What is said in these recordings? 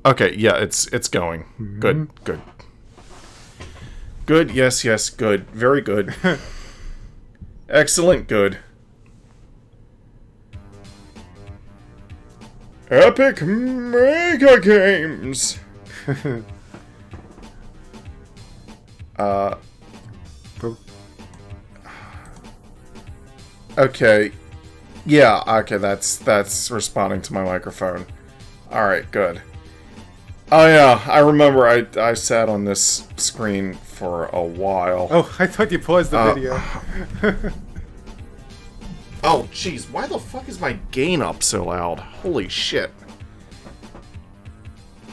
Okay, yeah, it's going. Mm-hmm. Good. Good, yes, good. Very good. Excellent, good. Epic Mega Games! Okay. Yeah, okay, that's responding to my microphone. Alright, good. Oh yeah, I remember I sat on this screen for a while. Oh, I thought you paused the video. Oh, jeez, why the fuck is my gain up so loud? Holy shit.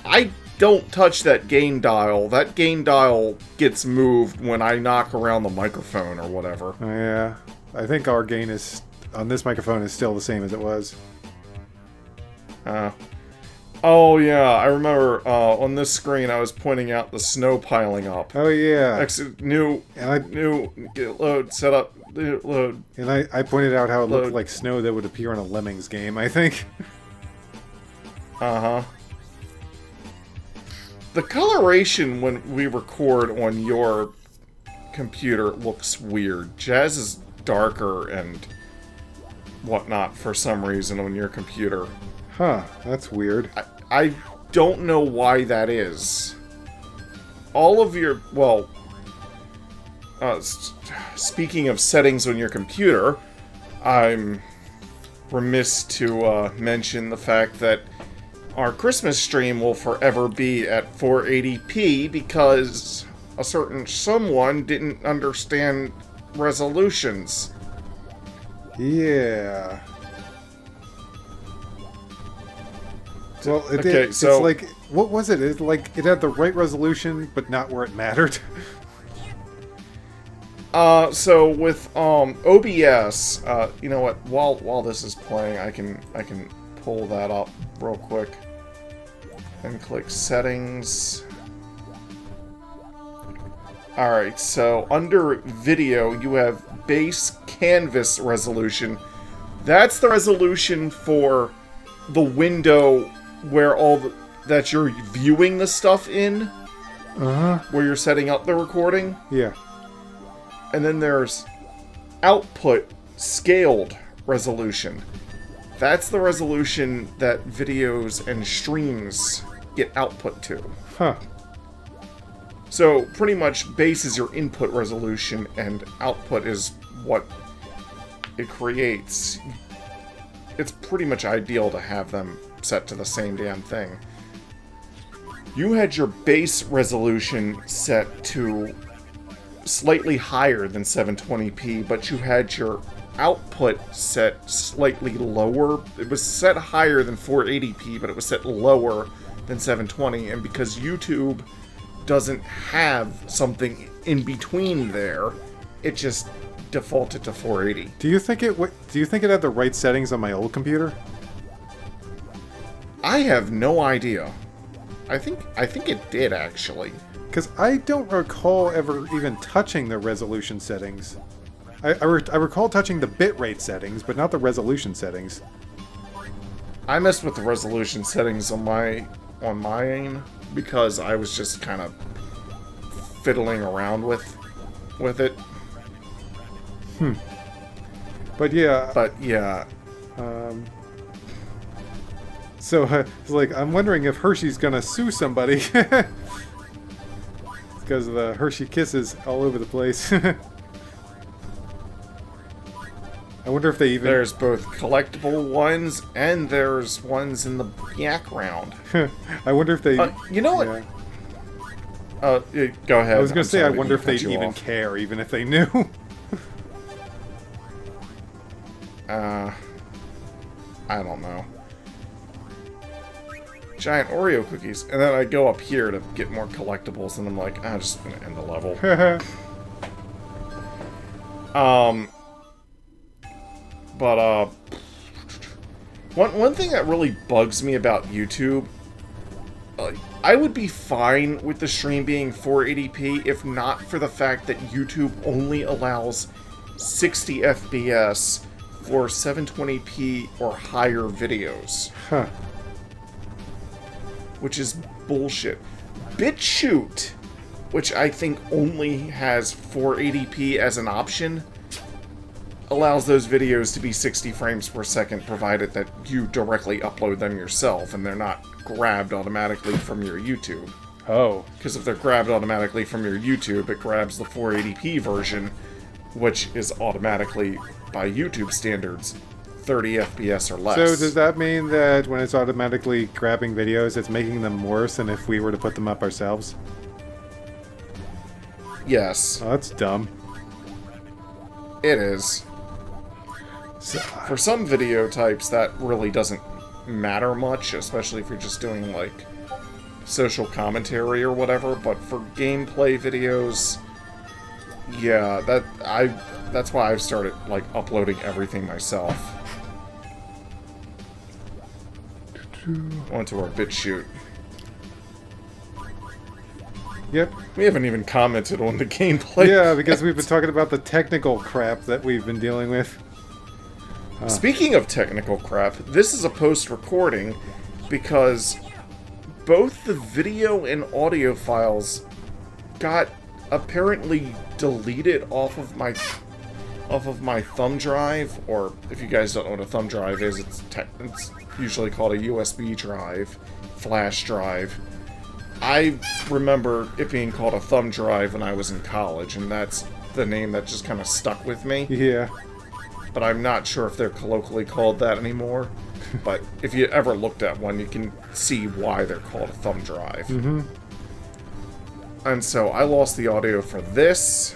I don't touch that gain dial. That gain dial gets moved when I knock around the microphone or whatever. Oh, yeah. I think our gain is on this microphone is still the same as it was. Oh yeah, I remember on this screen I was pointing out the snow piling up. Oh yeah. New load, set up, load. And I pointed out how it looked like snow that would appear in a Lemmings game, I think. Uh-huh. The coloration when we record on your computer looks weird. Jazz is darker and whatnot for some reason on your computer. Huh, that's weird. I don't know why that is. All of your, well, speaking of settings on your computer, I'm remiss to mention the fact that our Christmas stream will forever be at 480p because a certain someone didn't understand resolutions. Yeah. Well, it's like, what was it? It's like it had the right resolution, but not where it mattered. So with OBS, you know what? While this is playing, I can pull that up real quick and click settings. All right, so under video, you have base canvas resolution. That's the resolution for the window where that you're viewing the stuff in. Uh-huh. Where you're setting up the recording. Yeah. And then there's output scaled resolution. That's the resolution that videos and streams get output to. Huh. So pretty much base is your input resolution and output is what it creates. It's pretty much ideal to have them set to the same damn thing. You had your base resolution set to slightly higher than 720p, but you had your output set slightly lower. It was set higher than 480p, but it was set lower than 720, and because YouTube doesn't have something in between there, it just defaulted to 480. Do you think it had the right settings on my old computer? I have no idea. I think it did, actually. Because I don't recall ever even touching the resolution settings. I recall touching the bitrate settings, but not the resolution settings. I messed with the resolution settings on mine because I was just kind of fiddling around with it. But yeah. So it's like, I'm wondering if Hershey's gonna sue somebody. Because of the Hershey Kisses all over the place. I wonder if they even... There's both collectible ones, and there's ones in the background. I wonder if they... you know what? Yeah. Go ahead. I was gonna say, I wonder if they'd even care, even if they knew. I don't know. Giant Oreo cookies. And then I go up here to get more collectibles, and I'm like, I'm just gonna end the level. But, one thing that really bugs me about YouTube, I would be fine with the stream being 480p if not for the fact that YouTube only allows 60 FPS for 720p or higher videos. Huh. which is bullshit. BitChute, which I think only has 480p as an option, allows those videos to be 60 frames per second, provided that you directly upload them yourself and they're not grabbed automatically from your YouTube. Oh. Because if they're grabbed automatically from your YouTube, it grabs the 480p version, which is automatically, by YouTube standards, 30 FPS or less. So does that mean that when it's automatically grabbing videos, it's making them worse than if we were to put them up ourselves? Yes. Oh, that's dumb. It is. So, For some video types, that really doesn't matter much, especially if you're just doing, like, social commentary or whatever, but for gameplay videos, yeah, that's why I've started, like, uploading everything myself onto our BitChute. Yep. We haven't even commented on the gameplay. Yeah, because we've been talking about the technical crap that we've been dealing with. Speaking of technical crap, this is a post-recording because both the video and audio files got apparently deleted off of my thumb drive, or if you guys don't know what a thumb drive is, it's usually called a USB drive, flash drive. I remember it being called a thumb drive when I was in college, and that's the name that just kind of stuck with me. Yeah. But I'm not sure if they're colloquially called that anymore. But if you ever looked at one, you can see why they're called a thumb drive. Mm-hmm. And so I lost the audio for this.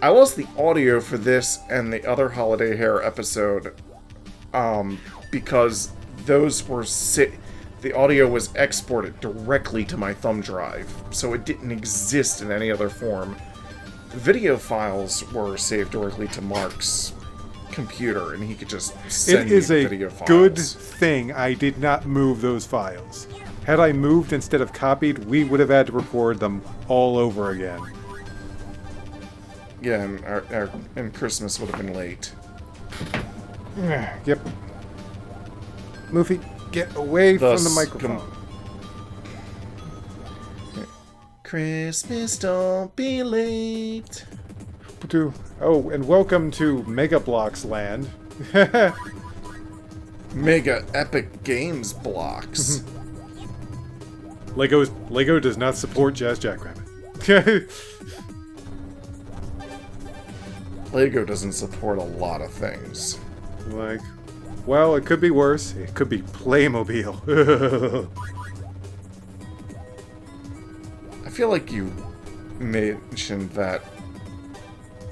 I lost the audio for this and the other Holiday Hare episode because those were the audio was exported directly to my thumb drive, so it didn't exist in any other form. Video files were saved directly to Mark's computer, and he could just send me video files. It is a good thing I did not move those files. Had I moved instead of copied, we would have had to record them all over again. Yeah, and Christmas would have been late. Yep. Moofy, get away from the microphone. Christmas, don't be late. Oh, and welcome to Mega Bloks land. Mega Epic Games blocks. Lego does not support Jazz Jackrabbit. Lego doesn't support a lot of things. Like, well, it could be worse. It could be Playmobil. I feel like you mentioned that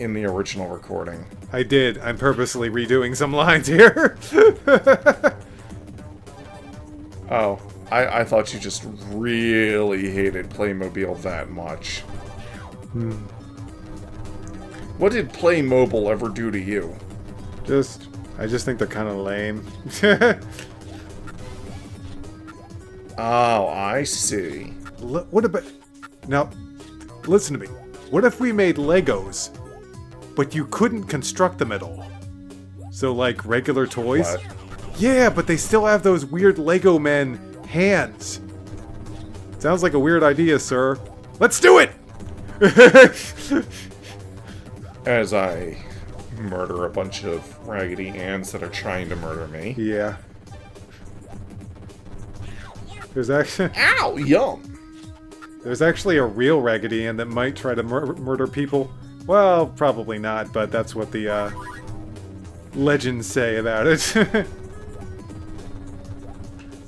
in the original recording. I did. I'm purposely redoing some lines here. Oh, I thought you just really hated Playmobil that much. What did Playmobil ever do to you? I just think they're kind of lame. Oh, I see. What about... Now, listen to me. What if we made Legos, but you couldn't construct them at all? So, like, regular toys? What? Yeah, but they still have those weird Lego men hands. Sounds like a weird idea, sir. Let's do it! As I murder a bunch of Raggedy Anns that are trying to murder me. Yeah. There's actually... Ow! Yum! There's actually a real Raggedy Ann that might try to murder people. Well, probably not, but that's what the legends say about it.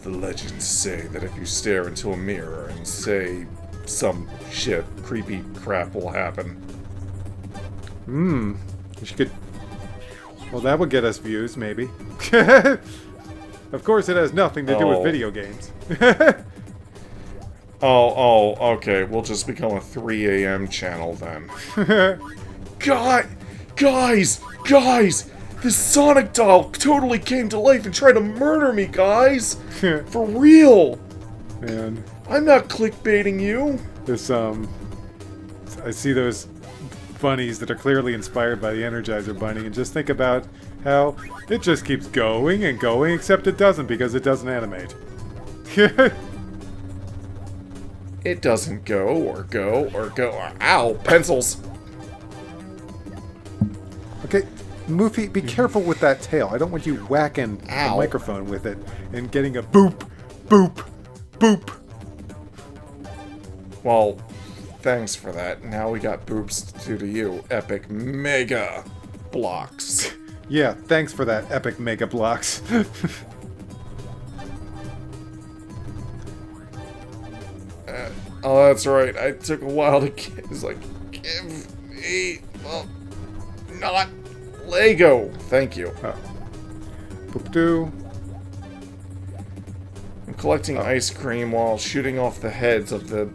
The legends say that if you stare into a mirror and say some shit, creepy crap will happen. You could... Well, that would get us views, maybe. Of course, it has nothing to do with video games. Oh, okay. We'll just become a 3 a.m. channel then. Guys! This Sonic doll totally came to life and tried to murder me, guys! For real! Man. I'm not clickbaiting you! This, I see those bunnies that are clearly inspired by the Energizer Bunny, and just think about how it just keeps going and going, except it doesn't because it doesn't animate. It doesn't go, or go, or go. Ow, pencils. Okay, Moofy, be careful with that tail. I don't want you whacking the Ow. microphone with it and getting a boop, boop, boop. Well, thanks for that. Now we got boops to do to you. Epic mega blocks. Yeah, thanks for that, epic mega blocks. Oh, that's right. I took a while to get. It's like, give me, well, not Lego. Thank you. Boop-doo. I'm collecting ice cream while shooting off the heads of the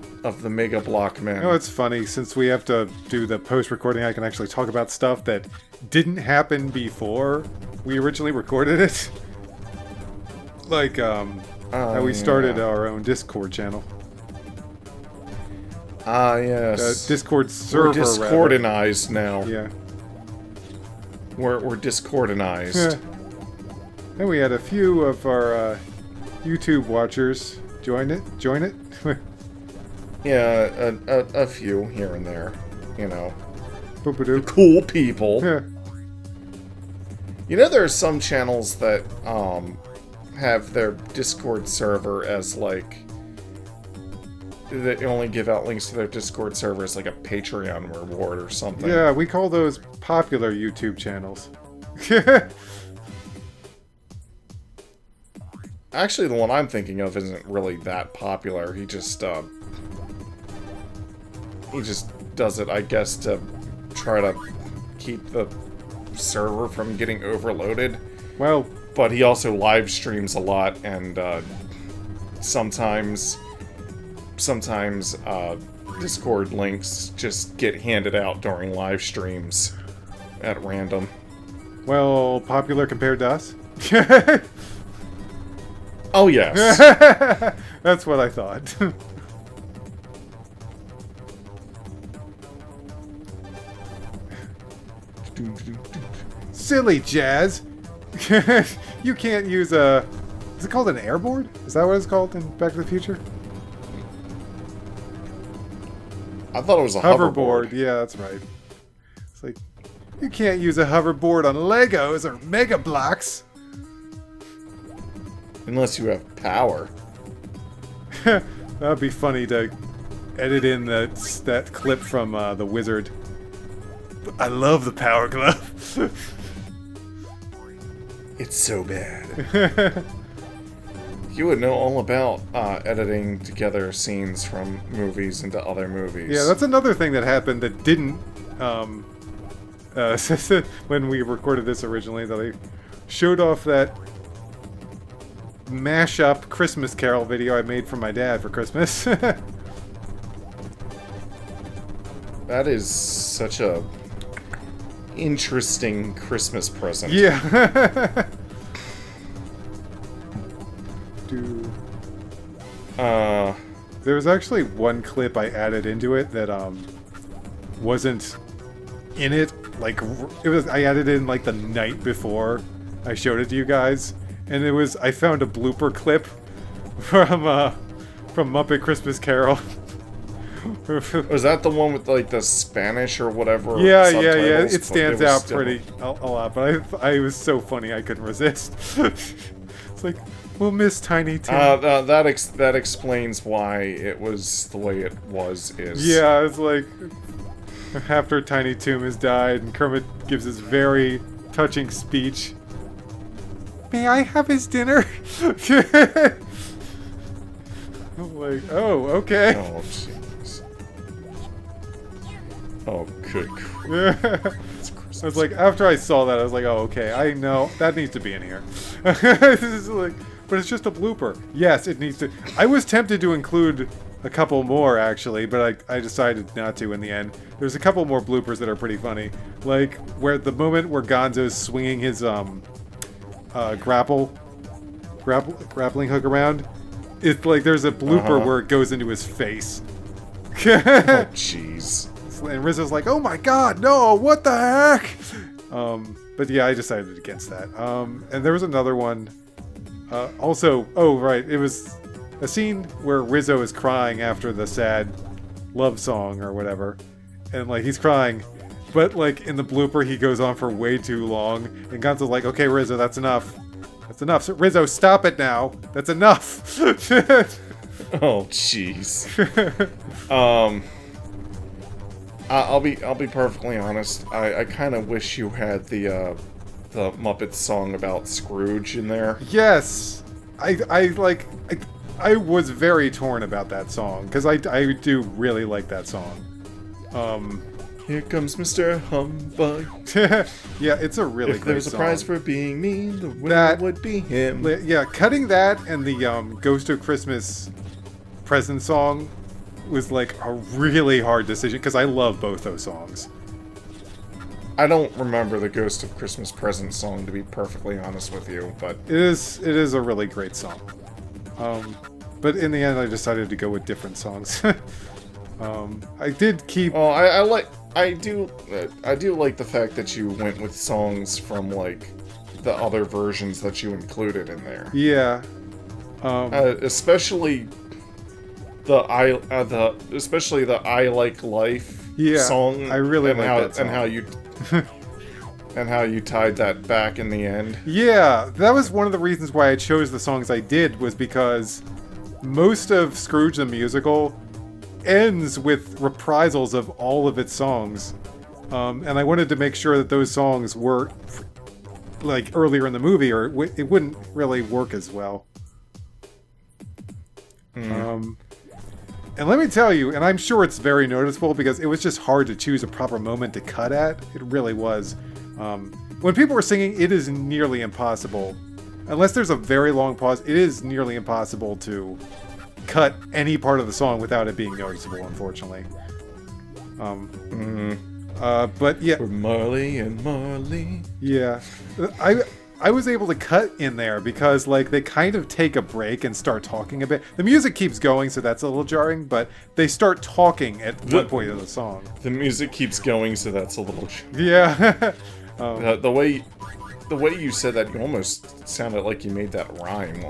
Mega Block men. You know, it's funny, since we have to do the post-recording, I can actually talk about stuff that didn't happen before we originally recorded it. Like, how we started our own Discord channel. Ah, yes. Discord server, We're Discordinized now. Yeah. We're Discordinized. And we had a few of our YouTube watchers join it. Yeah, a few here and there. You know. Boop-a-doo. Cool people. Yeah. You know, there are some channels that have their Discord server as like they only give out links to their Discord server as like a Patreon reward or something. Yeah, we call those popular YouTube channels. Actually, the one I'm thinking of isn't really that popular. He just does it, I guess, to try to keep the server from getting overloaded. Well, But he also live streams a lot, and sometimes Discord links just get handed out during live streams at random. well, popular compared to us? Oh, yes. That's what I thought. Silly Jazz! You can't use a... Is it called an airboard? Is that what it's called in Back to the Future? I thought it was a Hoverboard. hoverboard. Yeah, that's right. It's like, you can't use a hoverboard on Legos or Mega Blocks. Unless you have power. That'd be funny to edit in that clip from The Wizard. I love the Power Glove. It's so bad. You would know all about editing together scenes from movies into other movies. Yeah, that's another thing that happened that didn't when we recorded this originally, that I showed off that mashup Christmas Carol video I made for my dad for Christmas. That is such a interesting Christmas present. Yeah. There was actually one clip I added into it that wasn't in it. Like, it was, I added in like the night before I showed it to you guys, and it was, I found a blooper clip from Muppet Christmas Carol. Was that the one with like the Spanish or whatever? Yeah. subtitles? It But stands was out still- pretty a lot, but I was so funny I couldn't resist. It's like, we'll miss Tiny Tim. That explains why it was the way it was. Yeah, it's like after Tiny Toon has died, and Kermit gives his very touching speech. May I have his dinner? I'm like, oh, okay. Oh jeez. Oh good. It's Christmas. I was like, after I saw that, I was like, oh, okay, I know that needs to be in here. This is like, but it's just a blooper. Yes, it needs to. I was tempted to include a couple more actually, but I decided not to in the end. There's a couple more bloopers that are pretty funny, like where the moment where Gonzo's swinging his grappling hook around. It's like there's a blooper where it goes into his face. Oh jeez. And Rizzo's like, oh my god, no, what the heck? But yeah, I decided against that. And there was another one. Also, oh right, it was a scene where Rizzo is crying after the sad love song or whatever, and like he's crying, but like in the blooper he goes on for way too long, and Gonzo's like, "Okay, Rizzo, that's enough. That's enough. So, Rizzo, stop it now. That's enough." Oh, jeez. I'll be perfectly honest. I kind of wish you had the Muppets song about Scrooge in there. Yes, I was very torn about that song because I do really like that song. Here comes Mr. Humbug. Yeah, it's a really if great there's a song. prize for being mean, the winner would be him. Yeah, cutting that and the Ghost of Christmas Present song was like a really hard decision because I love both those songs. I don't remember the Ghost of Christmas Present song, to be perfectly honest with you, but It is a really great song. But in the end, I decided to go with different songs. I did keep. well, I do like the fact that you went with songs from like the other versions that you included in there. Yeah. Especially the I Like Life song. I really like that song. And how you tied that back in the end. Yeah, that was one of the reasons why I chose the songs I did, was because most of Scrooge the Musical ends with reprisals of all of its songs. And I wanted to make sure that those songs were like earlier in the movie, or it wouldn't really work as well. And let me tell you, and I'm sure it's very noticeable because it was just hard to choose a proper moment to cut at. It really was. When people were singing, it is nearly impossible. Unless there's a very long pause, it is nearly impossible to cut any part of the song without it being noticeable, unfortunately. But yeah. Marley and Marley. Yeah. I was able to cut in there because, like, they kind of take a break and start talking a bit. The music keeps going, so that's a little jarring, but they start talking at one point of the song. The music keeps going, so that's a little... Yeah. The way you said that, you almost sounded like you made that rhyme.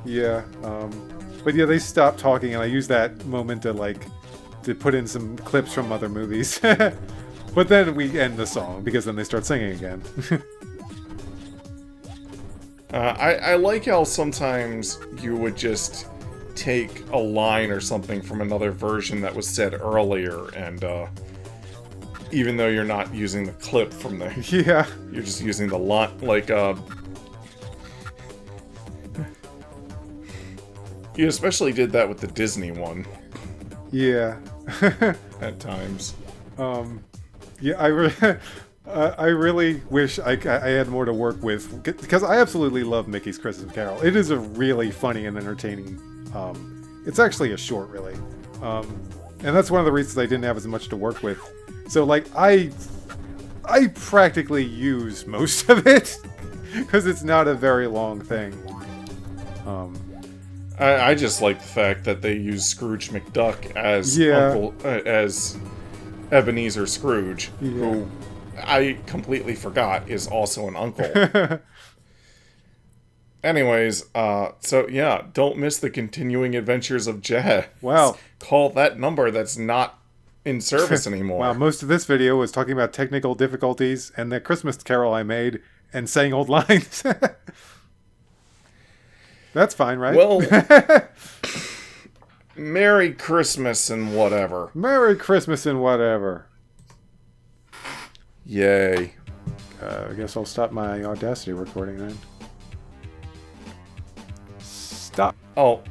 Yeah. But yeah, they stopped talking, and I used that moment to put in some clips from other movies. But then we end the song, because then they start singing again. I like how sometimes you would just take a line or something from another version that was said earlier, and even though you're not using the clip from the... Yeah. You're just using the line, like, you especially did that with the Disney one. Yeah. At times. Yeah, I really wish I had more to work with, because I absolutely love Mickey's Christmas Carol. It is a really funny and entertaining... it's actually a short, really. And that's one of the reasons I didn't have as much to work with. So, like, I practically use most of it, because it's not a very long thing. I just like the fact that they use Scrooge McDuck as as Ebenezer Scrooge, who I completely forgot is also an uncle. Anyways, so yeah, don't miss the continuing adventures of Jed. Wow. Call that number that's not in service anymore. Wow, most of this video was talking about technical difficulties and the Christmas Carol I made and saying old lines. That's fine, right? Well, Merry Christmas and whatever. Merry Christmas and whatever. Yay. I guess I'll stop my Audacity recording then. Stop. Oh,